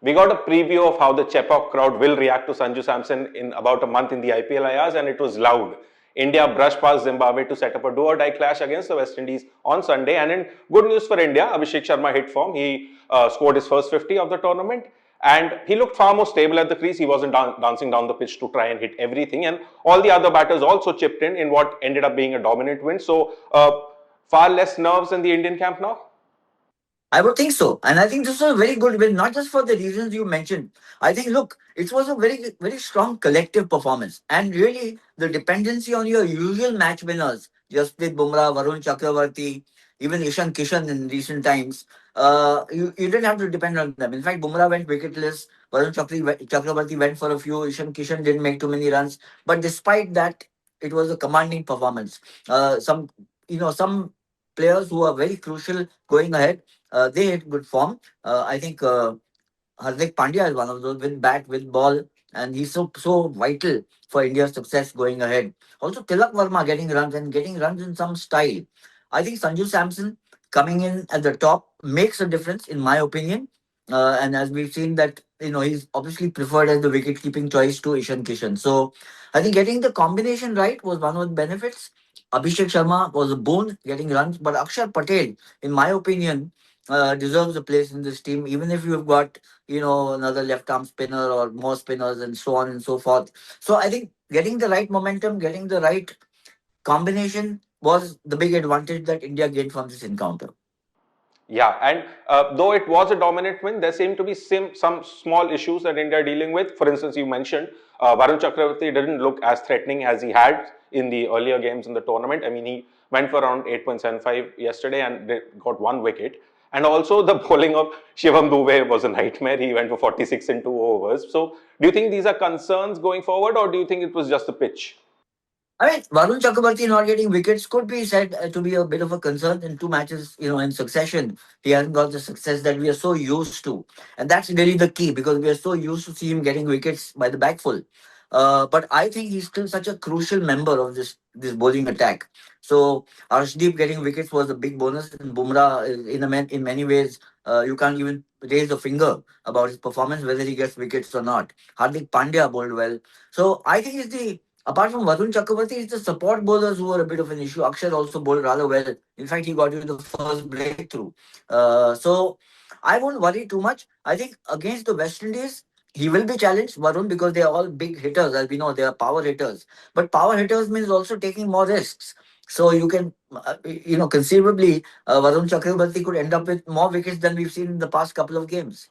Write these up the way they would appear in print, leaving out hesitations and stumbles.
We got a preview of how the Chepauk crowd will react to Sanju Samson in about a month in the IPL, Ayaz, and it was loud. India brushed past Zimbabwe to set up a do-or-die clash against the West Indies on Sunday. And in good news for India, Abhishek Sharma hit form. He scored his first 50 of the tournament. And he looked far more stable at the crease. He wasn't dancing down the pitch to try and hit everything. And all the other batters also chipped in what ended up being a dominant win. So far less nerves in the Indian camp now. I would think so. And I think this was a very good win, not just for the reasons you mentioned. I think, look, it was a very, very strong collective performance. And really, the dependency on your usual match winners, Jasprit, Bumrah, Varun Chakravarthy, even Ishan Kishan in recent times, you didn't have to depend on them. In fact, Bumrah went wicketless. Chakravarthy went for a few. Ishan Kishan didn't make too many runs. But despite that, it was a commanding performance. Some players who are very crucial going ahead, they hit good form. I think Hardik Pandya is one of those with bat, with ball, and he's so vital for India's success going ahead. Also, Tilak Verma getting runs and getting runs in some style. I think Sanju Samson coming in at the top makes a difference, in my opinion. And as we've seen that, he's obviously preferred as the wicket-keeping choice to Ishan Kishan. So I think getting the combination right was one of the benefits. Abhishek Sharma was a boon getting runs, but Akshar Patel, in my opinion, deserves a place in this team, even if you've got, another left arm spinner or more spinners and so on and so forth. So I think getting the right momentum, getting the right combination was the big advantage that India gained from this encounter. Yeah, and though it was a dominant win, there seem to be some small issues that India are dealing with. For instance, you mentioned Varun Chakravarthy didn't look as threatening as he had in the earlier games in the tournament. I mean, he went for around 8.75 yesterday and got one wicket. And also the bowling of Shivam Dube was a nightmare. He went for 46 in 2 overs. So do you think these are concerns going forward, or do you think it was just the pitch? I mean, Varun Chakravarthy not getting wickets could be said to be a bit of a concern in two matches, in succession. He hasn't got the success that we are so used to. And that's really the key because we are so used to see him getting wickets by the back full. But I think he's still such a crucial member of this bowling attack. So Arshdeep getting wickets was a big bonus. And Bumrah, in many ways, you can't even raise a finger about his performance, whether he gets wickets or not. Hardik Pandya bowled well. So I think it's the apart from Varun Chakravarthy, it's the support bowlers who are a bit of an issue. Akshar also bowled rather well. In fact, he got you the first breakthrough. So I won't worry too much. I think against the West Indies, he will be challenged, Varun, because they are all big hitters. As we know, they are power hitters. But power hitters means also taking more risks. So you can, conceivably, Varun Chakravarthy could end up with more wickets than we've seen in the past couple of games.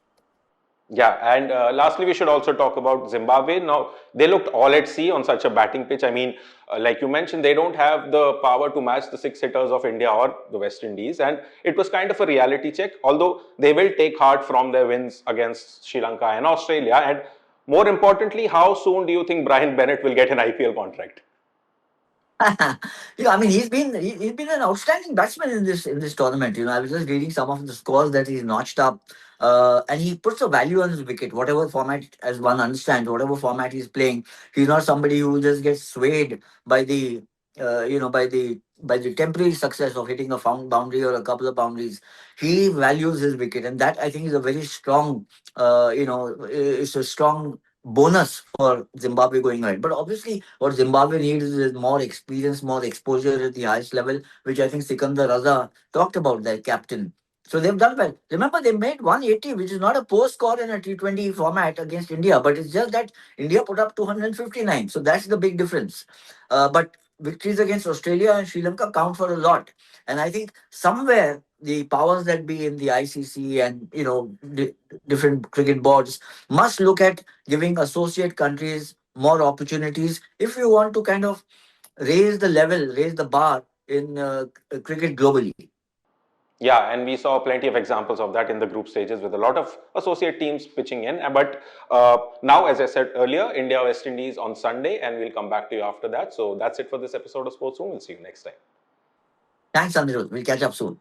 Yeah, and lastly, we should also talk about Zimbabwe. Now, they looked all at sea on such a batting pitch. I mean, like you mentioned, they don't have the power to match the six hitters of India or the West Indies. And it was kind of a reality check, although they will take heart from their wins against Sri Lanka and Australia. And more importantly, how soon do you think Brian Bennett will get an IPL contract? I mean, he's been an outstanding batsman in this tournament. I was just reading some of the scores that he's notched up, and he puts a value on his wicket, whatever format, as one understands, whatever format he's playing. He's not somebody who just gets swayed by the, by the temporary success of hitting a found boundary or a couple of boundaries. He values his wicket, and that I think is a very strong, it's a strong bonus for Zimbabwe going ahead. But obviously, what Zimbabwe needs is more experience, more exposure at the highest level, which I think Sikandar Raza talked about, their captain. So they've done well. Remember, they made 180, which is not a poor score in a T20 format against India, but it's just that India put up 259. So that's the big difference. But victories against Australia and Sri Lanka count for a lot. And I think somewhere the powers that be in the ICC and different cricket boards must look at giving associate countries more opportunities if you want to kind of raise the level, raise the bar in cricket globally. Yeah, and we saw plenty of examples of that in the group stages with a lot of associate teams pitching in. But now, as I said earlier, India West Indies on Sunday, and we'll come back to you after that. So that's it for this episode of Sports Room. We'll see you next time. Thanks, Anirudh. We'll catch up soon.